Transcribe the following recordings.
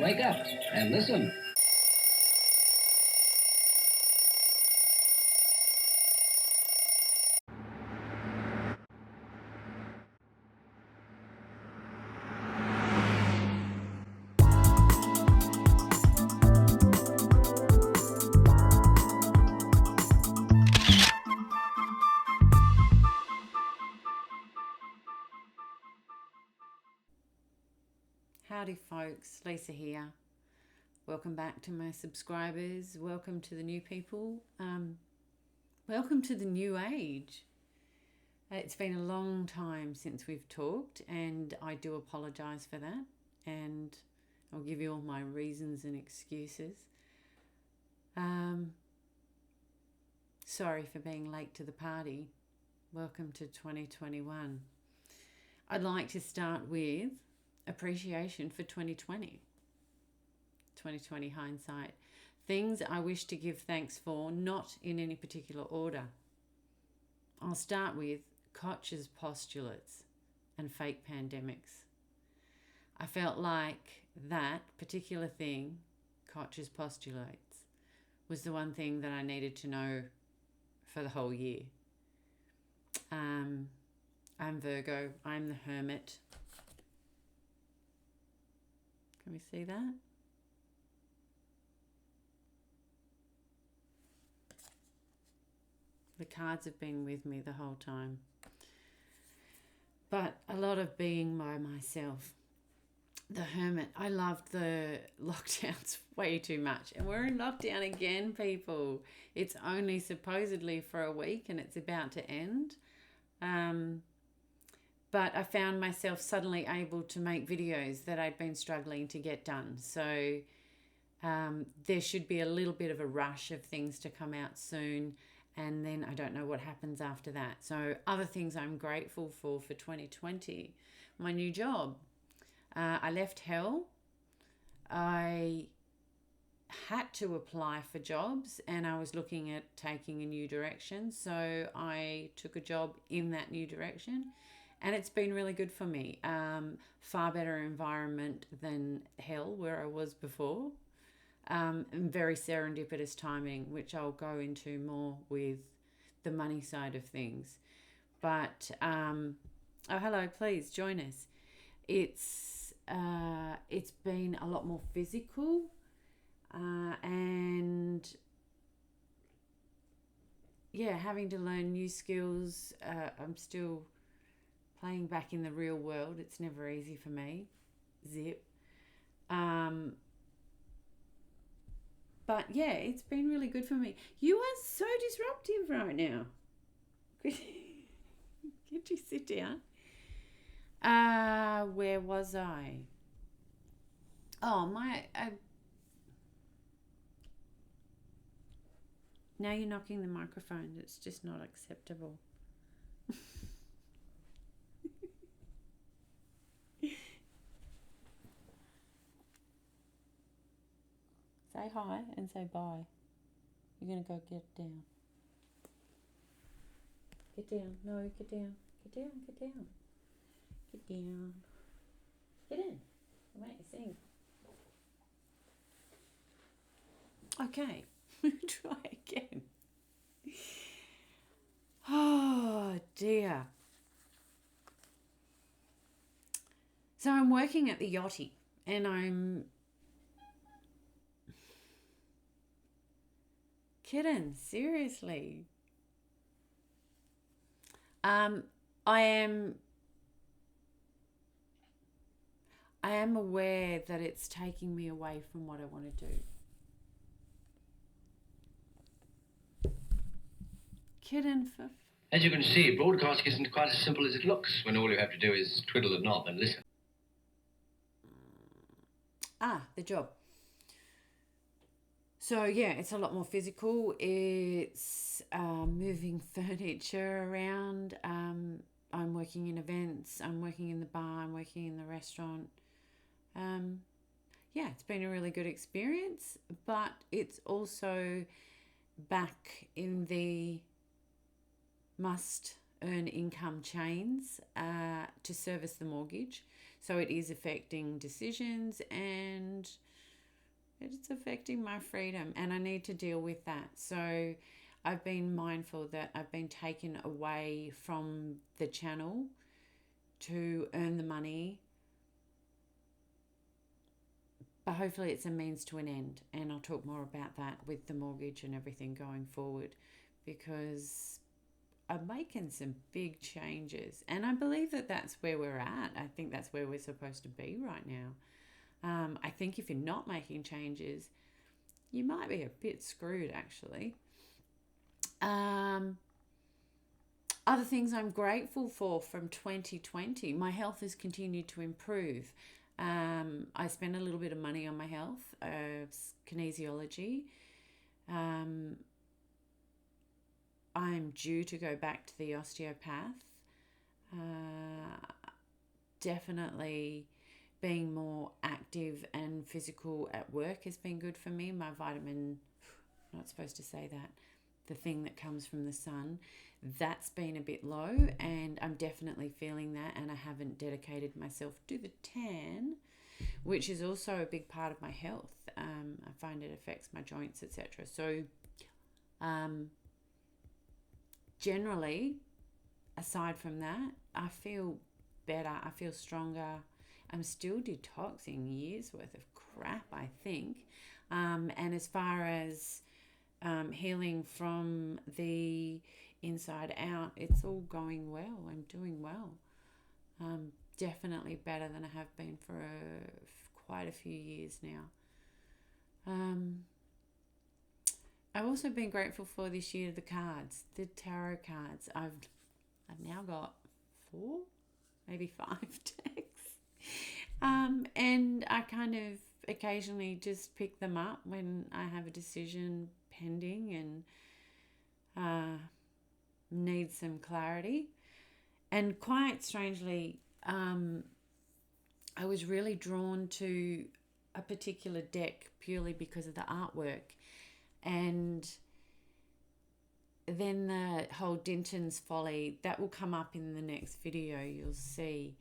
Wake up and listen. Howdy folks, Lisa here. Welcome back to my subscribers. Welcome to the new people. Welcome to the new age. It's been a long time since we've talked and I do apologise for that, and I'll give you all my reasons and excuses. Sorry for being late to the party. Welcome to 2021. I'd like to start with appreciation for 2020 hindsight. Things I wish to give thanks for, not in any particular order. I'll start with Koch's postulates and fake pandemics. I felt like that particular thing, Koch's postulates, was the one thing that I needed to know for the whole year. I'm Virgo, I'm the hermit. Can we see that? The cards have been with me the whole time. But a lot of being by myself. The hermit. I loved the lockdowns way too much. And we're in lockdown again, people. It's only supposedly for a week and it's about to end. But I found myself suddenly able to make videos that I'd been struggling to get done. So there should be a little bit of a rush of things to come out soon. And then I don't know what happens after that. So other things I'm grateful for 2020. My new job. I left hell. I had to apply for jobs and I was looking at taking a new direction. So I took a job in that new direction. And it's been really good for me. Far better environment than hell where I was before. And very serendipitous timing, which I'll go into more with the money side of things. But, oh, hello, please join us. It's been a lot more physical and, yeah, having to learn new skills. I'm still playing back in the real world. It's never easy for me. Zip. But yeah, it's been really good for me. You are so disruptive right now. Could you sit down? Where was I? Oh, now you're knocking the microphone. It's just not acceptable. Say hi and say bye. You're going to go get down. Get down. No, get down. Get down. Get down. Get down. Get in. I'll make you sing. Okay. Try again. Oh, dear. So I'm working at the Yachty and I'm... Kidding, seriously. I am aware that it's taking me away from what I want to do. Kidding for... As you can see, broadcasting isn't quite as simple as it looks when all you have to do is twiddle the knob and listen. The job. So yeah, it's a lot more physical. It's moving furniture around. I'm working in events. I'm working in the bar. I'm working in the restaurant. Yeah, it's been a really good experience, but it's also back in the must earn income chains to service the mortgage. So it is affecting decisions and it's affecting my freedom, and I need to deal with that. So I've been mindful that I've been taken away from the channel to earn the money, but hopefully it's a means to an end, and I'll talk more about that with the mortgage and everything going forward, because I'm making some big changes, and I believe that that's where we're at. I think that's where we're supposed to be right now. I think if you're not making changes, you might be a bit screwed, actually. Other things I'm grateful for from 2020, my health has continued to improve. I spent a little bit of money on my health, kinesiology. I'm due to go back to the osteopath. Definitely being more active and physical at work has been good for me. My vitamin, not supposed to say that, the thing that comes from the sun, that's been a bit low, and I'm definitely feeling that, and I haven't dedicated myself to the tan, which is also a big part of my health. I find it affects my joints, etc. So generally, aside from that, I feel better, I feel stronger. I'm still detoxing years worth of crap, I think. And as far as healing from the inside out, it's all going well. I'm doing well. Definitely better than I have been for quite a few years now. I've also been grateful for this year the cards, the tarot cards. I've now got 4, maybe 5 decks. And I kind of occasionally just pick them up when I have a decision pending and need some clarity. And quite strangely, I was really drawn to a particular deck purely because of the artwork. And then the whole Dinton's folly, that will come up in the next video, you'll see,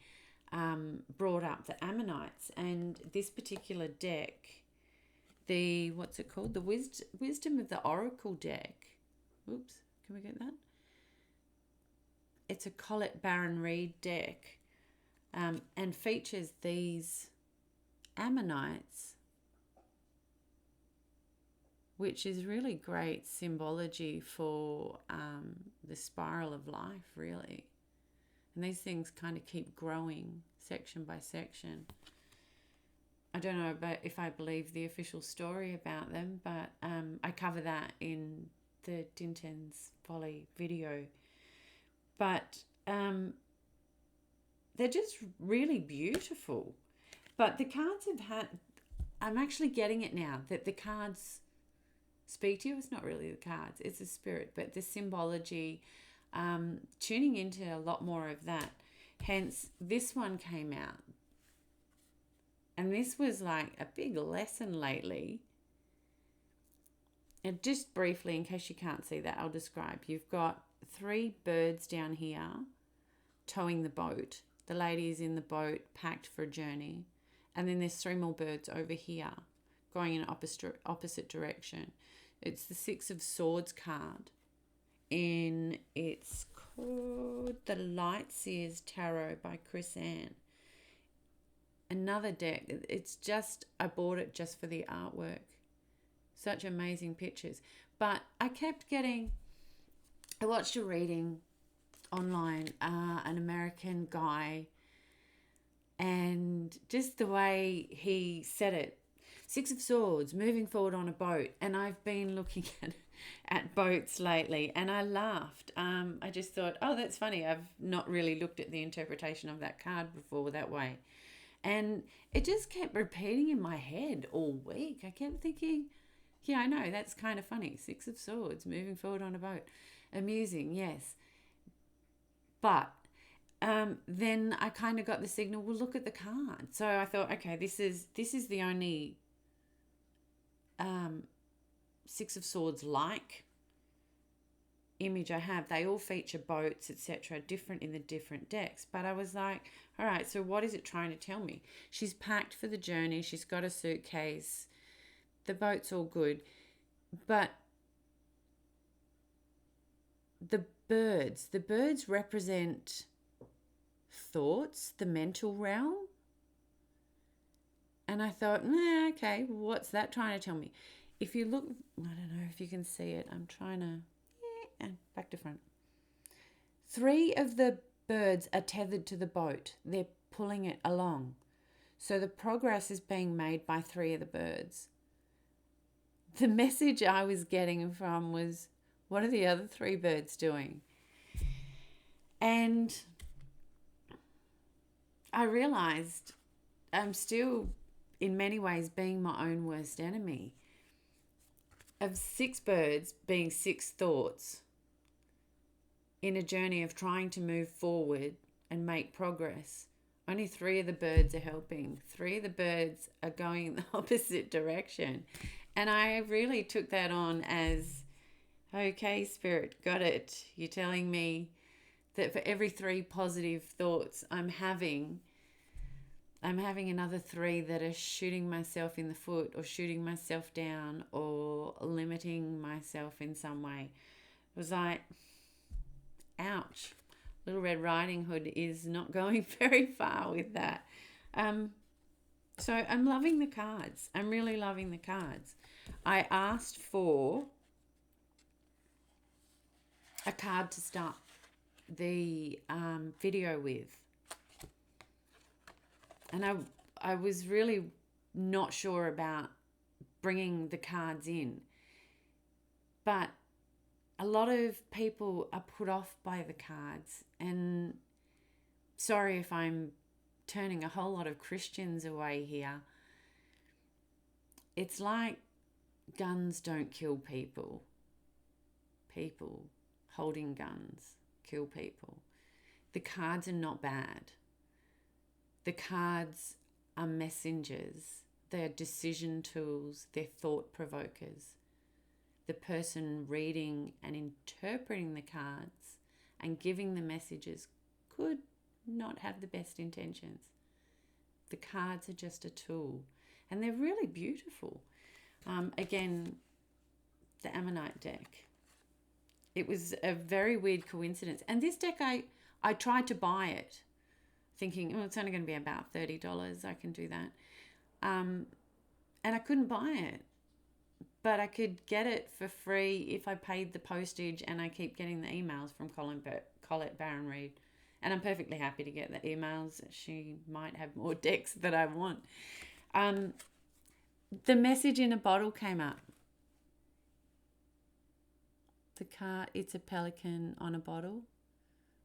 brought up the Ammonites. And this particular deck, the, what's it called? The Wisdom of the Oracle deck. Oops, can we get that? It's a Colette Baron Reed deck, and features these Ammonites, which is really great symbology for the spiral of life, really. And these things kind of keep growing section by section. I don't know about if I believe the official story about them, but I cover that in the Dinton's Folly video. But they're just really beautiful. But the cards have had, I'm actually getting it now, that the cards speak to you. It's not really the cards, it's a spirit, but the symbology, tuning into a lot more of that. Hence, this one came out. And this was like a big lesson lately. And just briefly, in case you can't see that, I'll describe. You've got 3 birds down here towing the boat. The lady is in the boat, packed for a journey. And then there's 3 more birds over here going in opposite direction. It's the 6 of Swords card. And it's called The Lightseers Tarot by Chris Ann. Another deck. It's just, I bought it just for the artwork. Such amazing pictures. But I kept getting, I watched a reading online, an American guy, and just the way he said it, 6 of Swords, moving forward on a boat. And I've been looking at boats lately, and I laughed. I just thought, oh, that's funny. I've not really looked at the interpretation of that card before that way. And it just kept repeating in my head all week. I kept thinking, yeah, I know, that's kind of funny. 6 of Swords, moving forward on a boat. Amusing, yes. But then I kind of got the signal, well, look at the card. So I thought, okay, this is the only 6 of Swords like image I have. They all feature boats, etc., different in the different decks. But I was like, all right, so what is it trying to tell me? She's packed for the journey. She's got a suitcase. the boat's all good. But the birds represent thoughts, the mental realm. And I thought, okay, what's that trying to tell me? If you look, I don't know if you can see it. I'm trying to, back to front. 3 of the birds are tethered to the boat. They're pulling it along. So the progress is being made by 3 of the birds. The message I was getting from was, what are the other 3 birds doing? And I realized I'm still, in many ways, being my own worst enemy. Of 6 birds being 6 thoughts in a journey of trying to move forward and make progress, only 3 of the birds are helping. 3 of the birds are going in the opposite direction. And I really took that on as, okay, Spirit, got it. You're telling me that for every 3 positive thoughts I'm having another 3 that are shooting myself in the foot or shooting myself down or limiting myself in some way. It was like, ouch. Little Red Riding Hood is not going very far with that. So I'm loving the cards. I'm really loving the cards. I asked for a card to start the video with. And I was really not sure about bringing the cards in. But a lot of people are put off by the cards. And sorry if I'm turning a whole lot of Christians away here. It's like guns don't kill people. People holding guns kill people. The cards are not bad. The cards are messengers. They're decision tools. They're thought provokers. The person reading and interpreting the cards and giving the messages could not have the best intentions. The cards are just a tool. And they're really beautiful. Again, the Ammonite deck. It was a very weird coincidence. And this deck, I tried to buy it, thinking, it's only going to be about $30. I can do that. And I couldn't buy it. But I could get it for free if I paid the postage, and I keep getting the emails from Colette Baron Reid. And I'm perfectly happy to get the emails. She might have more decks that I want. The message in a bottle came up. The card, it's a pelican on a bottle.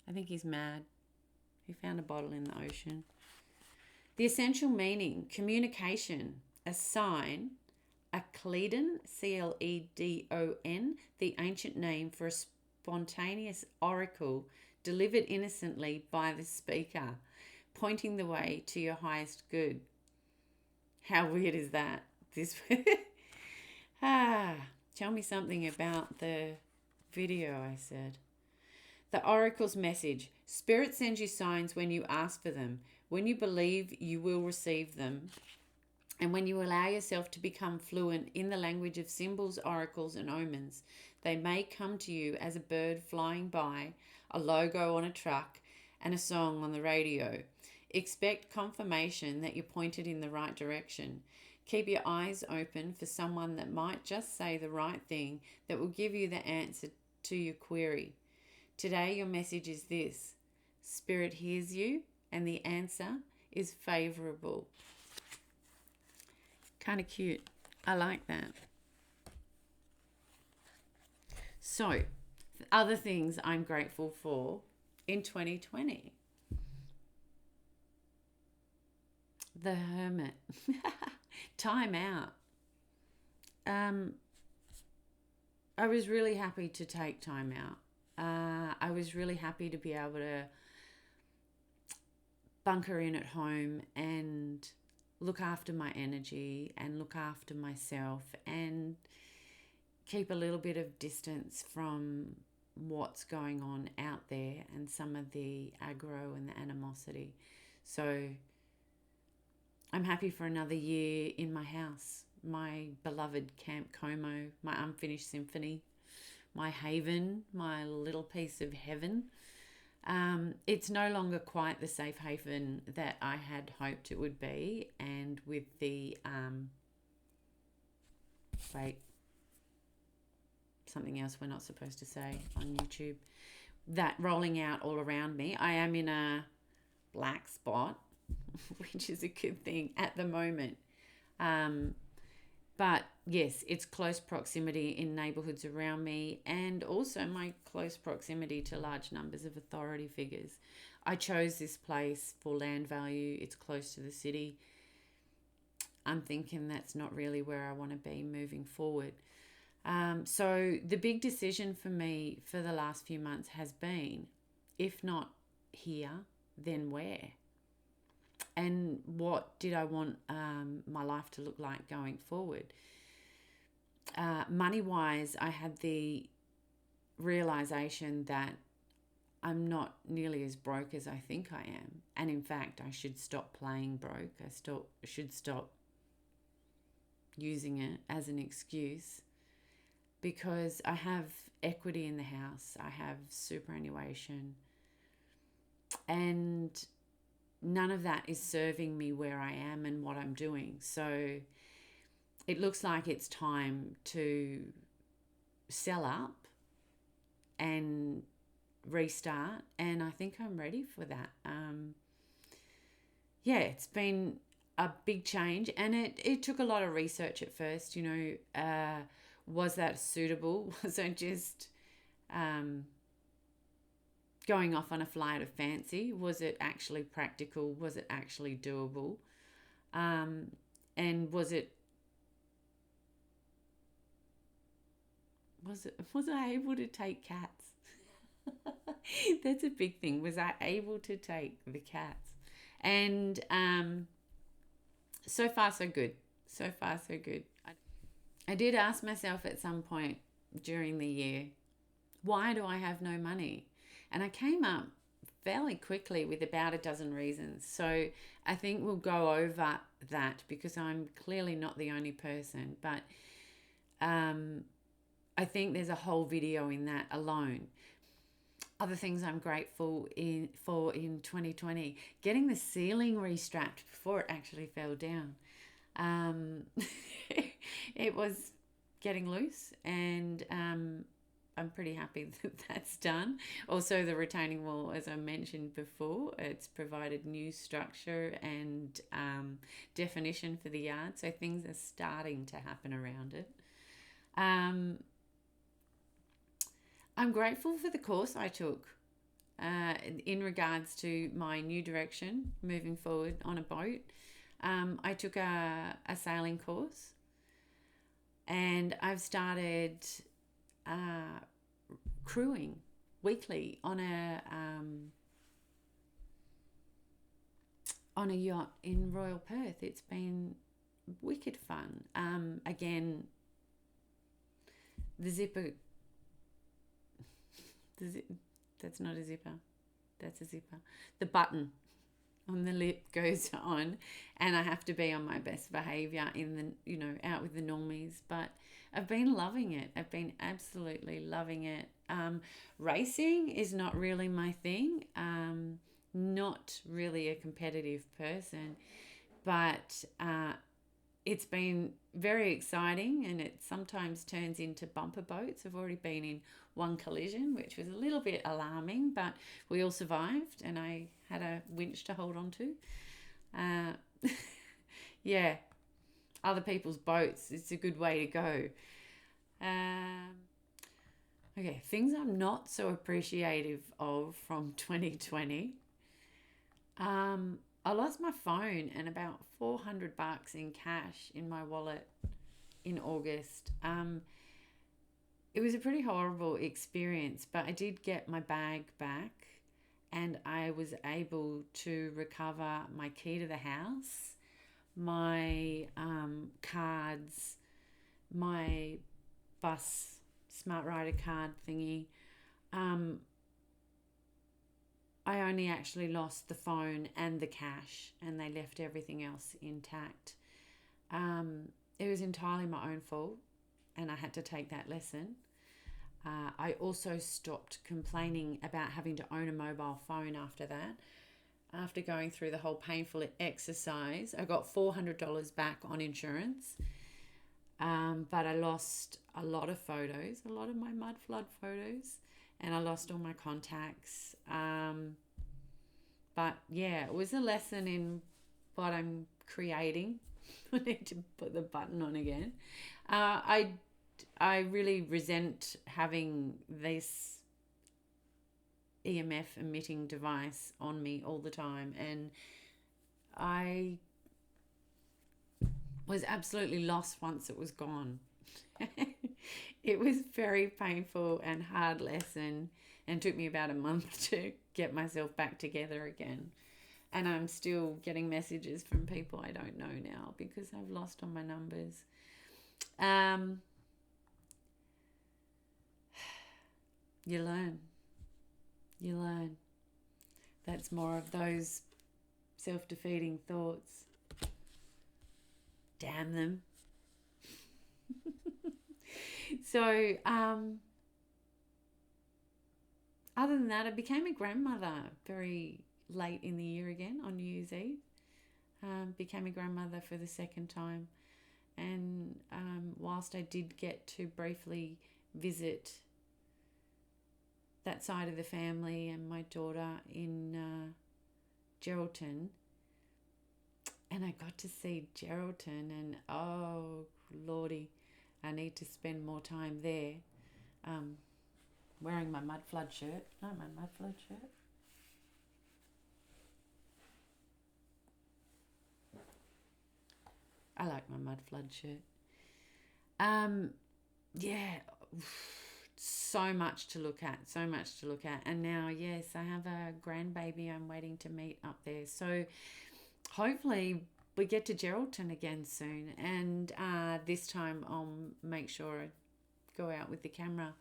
I think he's mad. He found a bottle in the ocean. The essential meaning, communication, a sign, a Cledon, Cledon, the ancient name for a spontaneous oracle delivered innocently by the speaker, pointing the way to your highest good. How weird is that? Tell me something about the video, I said. The oracle's message. Spirit sends you signs when you ask for them. When you believe, you will receive them. And when you allow yourself to become fluent in the language of symbols, oracles, and omens, they may come to you as a bird flying by, a logo on a truck, and a song on the radio. Expect confirmation that you're pointed in the right direction. Keep your eyes open for someone that might just say the right thing that will give you the answer to your query. Today, your message is this. Spirit hears you, and the answer is favorable. Kind of cute. I like that. So, other things I'm grateful for in 2020. The Hermit. Time out. I was really happy to take time out. I was really happy to be able to bunker in at home and look after my energy and look after myself and keep a little bit of distance from what's going on out there and some of the aggro and the animosity. So I'm happy for another year in my house. my beloved Camp Como, my unfinished symphony, my haven, my little piece of heaven. It's no longer quite the safe haven that I had hoped it would be. And with the, something else we're not supposed to say on YouTube, that rolling out all around me, I am in a black spot, which is a good thing at the moment. But yes, it's close proximity in neighbourhoods around me, and also my close proximity to large numbers of authority figures. I chose this place for land value. It's close to the city. I'm thinking that's not really where I want to be moving forward. So the big decision for me for the last few months has been, if not here, then where? And what did I want my life to look like going forward? Money-wise, I had the realization that I'm not nearly as broke as I think I am. And in fact, I should stop playing broke. I should stop using it as an excuse, because I have equity in the house. I have superannuation. And none of that is serving me where I am and what I'm doing. So it looks like it's time to sell up and restart. And I think I'm ready for that. It's been a big change, and it took a lot of research at first. Was that suitable? Was I just going off on a flight of fancy? Was it actually practical? Was it actually doable? And was I able to take cats? That's a big thing. Was I able to take the cats? And so far so good. So far so good. I did ask myself at some point during the year, why do I have no money? And I came up fairly quickly with about a dozen reasons. So I think we'll go over that, because I'm clearly not the only person. But I think there's a whole video in that alone. Other things I'm grateful for in 2020, getting the ceiling restrapped before it actually fell down. It was getting loose, and I'm pretty happy that that's done. Also, the retaining wall, as I mentioned before, it's provided new structure and definition for the yard, so things are starting to happen around it. I'm grateful for the course I took in regards to my new direction moving forward on a boat. I took a sailing course, and I've started crewing weekly on a yacht in Royal Perth. It's been wicked fun. Again, the zipper. That's not a zipper. That's a zipper. The button on the lip goes on, and I have to be on my best behavior out with the normies. But I've been loving it. I've been absolutely loving it. Racing is not really my thing. Not really a competitive person, but it's been very exciting, and it sometimes turns into bumper boats. I've already been in one collision, which was a little bit alarming, but we all survived, and I had a winch to hold on to. Other people's boats, it's a good way to go. Okay, things I'm not so appreciative of from 2020. I lost my phone and about $400 in cash in my wallet in August. It was a pretty horrible experience, but I did get my bag back, and I was able to recover my key to the house, my cards, my bus Smart Rider card thingy. I only actually lost the phone and the cash, and they left everything else intact. it was entirely my own fault, and I had to take that lesson. I also stopped complaining about having to own a mobile phone after that. After going through the whole painful exercise, I got $400 back on insurance, but I lost a lot of photos, a lot of my mud flood photos, and I lost all my contacts. But yeah, it was a lesson in what I'm creating. I need to put the button on again. I really resent having this EMF emitting device on me all the time, and I was absolutely lost once it was gone. It was very painful and hard lesson, and took me about a month to get myself back together again. And I'm still getting messages from people I don't know now because I've lost all my numbers. You learn. You learn. That's more of those self-defeating thoughts. Damn them. So, other than that, I became a grandmother very late in the year again on New Year's Eve. Became a grandmother for the second time. And whilst I did get to briefly visit that side of the family and my daughter in Geraldton, and I got to see Geraldton, and oh lordy, I need to spend more time there. Wearing my mud flood shirt. No, my mud flood shirt. I like my mud flood shirt. Yeah, so much to look at, and now, yes, I have a grandbaby I'm waiting to meet up there, so hopefully we get to Geraldton again soon, and this time I'll make sure I go out with the camera.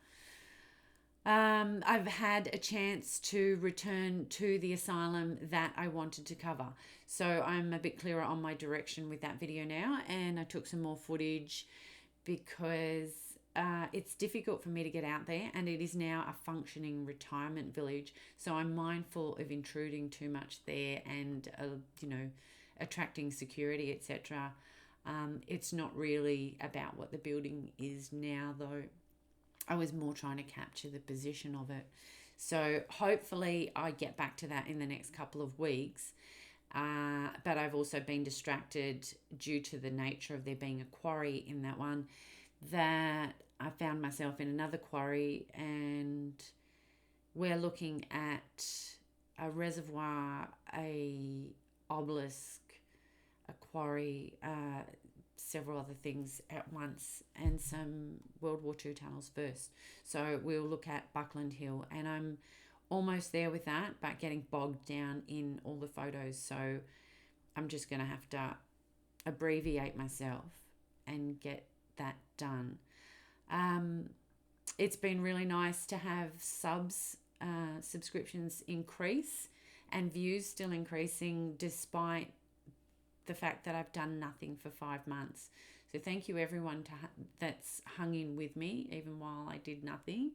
I've had a chance to return to the asylum that I wanted to cover, so I'm a bit clearer on my direction with that video now, and I took some more footage because it's difficult for me to get out there, and it is now a functioning retirement village, so I'm mindful of intruding too much there and attracting security, etc. It's not really about what the building is now, though. I was more trying to capture the position of it. So hopefully I get back to that in the next couple of weeks. But I've also been distracted due to the nature of there being a quarry in that one, that I found myself in another quarry, and we're looking at a reservoir, a obelisk, a quarry, several other things at once, and some World War II tunnels first. So we'll look at Buckland Hill, and I'm almost there with that, but getting bogged down in all the photos. So I'm just going to have to abbreviate myself and get that done. It's been really nice to have subscriptions increase and views still increasing despite the fact that I've done nothing for 5 months. So thank you everyone that's hung in with me even while I did nothing,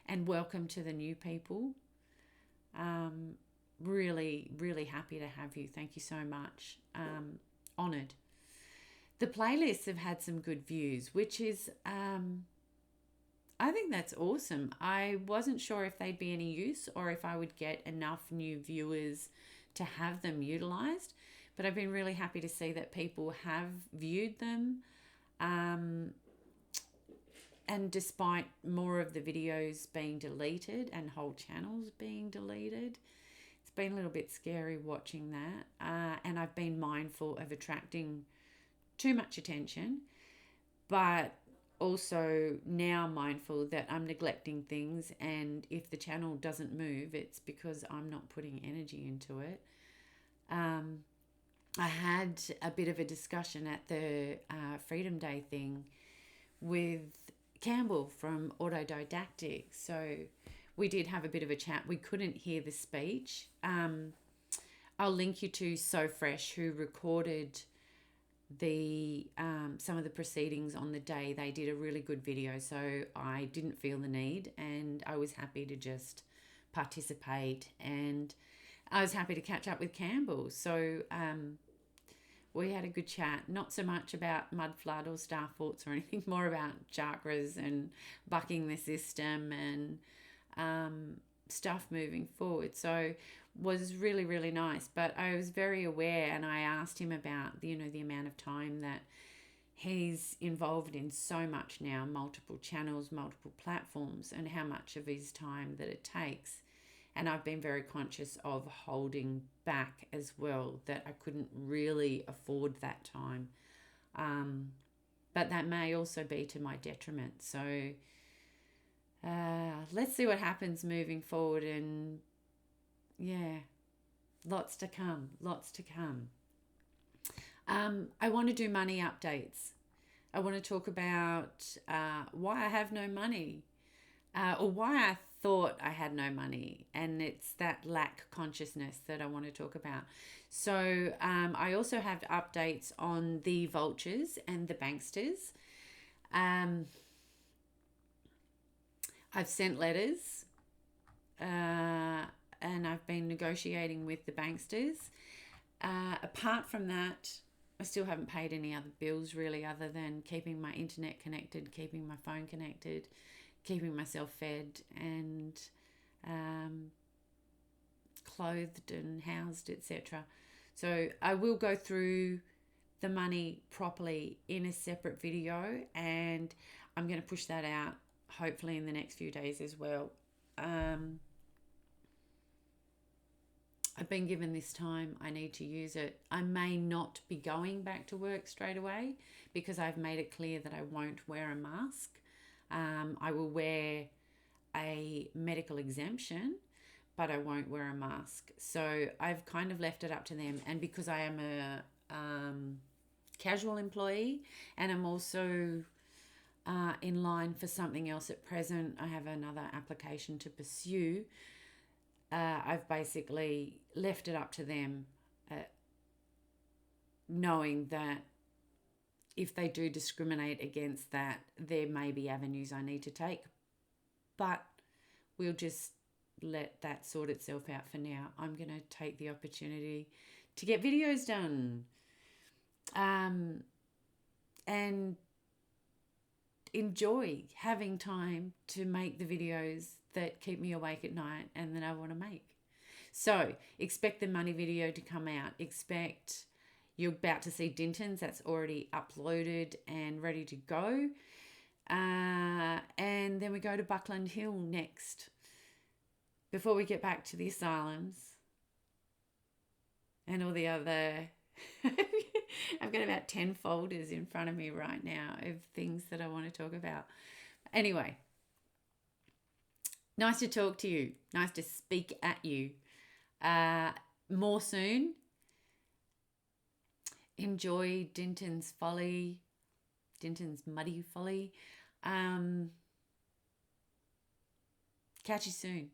and welcome to the new people. Really, really happy to have you. Thank you so much. Honoured. The playlists have had some good views, which is, I think that's awesome. I wasn't sure if they'd be any use or if I would get enough new viewers to have them utilised. But I've been really happy to see that people have viewed them. And despite more of the videos being deleted and whole channels being deleted, it's been a little bit scary watching that. And I've been mindful of attracting too much attention, but also now mindful that I'm neglecting things, and if the channel doesn't move, it's because I'm not putting energy into it. I had a bit of a discussion at the Freedom Day thing with Campbell from Autodidactic. So we did have a bit of a chat. We couldn't hear the speech. I'll link you to So Fresh, who recorded the some of the proceedings on the day. They did a really good video, so I didn't feel the need, and I was happy to just participate, and I was happy to catch up with Campbell. So we had a good chat, not so much about mud flood or star forts or anything, more about chakras and bucking the system and stuff moving forward. So was really, really nice. But I was very aware, and I asked him about, the amount of time that he's involved in so much now, multiple channels, multiple platforms, and how much of his time that it takes. And I've been very conscious of holding back as well, that I couldn't really afford that time. But that may also be to my detriment. So let's see what happens moving forward. And yeah, lots to come, lots to come. I want to do money updates. I want to talk about why I have no money, or why I thought I had no money, and it's that lack consciousness that I want to talk about. So I also have updates on the Vultures and the Banksters. I've sent letters, and I've been negotiating with the Banksters. Apart from that, I still haven't paid any other bills really, other than keeping my internet connected, keeping my phone connected, keeping myself fed and clothed and housed, etc. So I will go through the money properly in a separate video, and I'm going to push that out hopefully in the next few days as well. I've been given this time. I need to use it. I may not be going back to work straight away, because I've made it clear that I won't wear a mask. I will wear a medical exemption, but I won't wear a mask. So I've kind of left it up to them. And because I am a casual employee, and I'm also in line for something else at present, I have another application to pursue. I've basically left it up to them, knowing that if they do discriminate against that, there may be avenues I need to take. But we'll just let that sort itself out for now. I'm going to take the opportunity to get videos done. And enjoy having time to make the videos that keep me awake at night and that I want to make. So expect the money video to come out. You're about to see Dinton's. That's already uploaded and ready to go. And then we go to Buckland Hill next, before we get back to the asylums and all the other... I've got about 10 folders in front of me right now of things that I want to talk about. Anyway, nice to talk to you. Nice to speak at you. More soon. Enjoy Dinton's folly, Dinton's muddy folly. Catch you soon.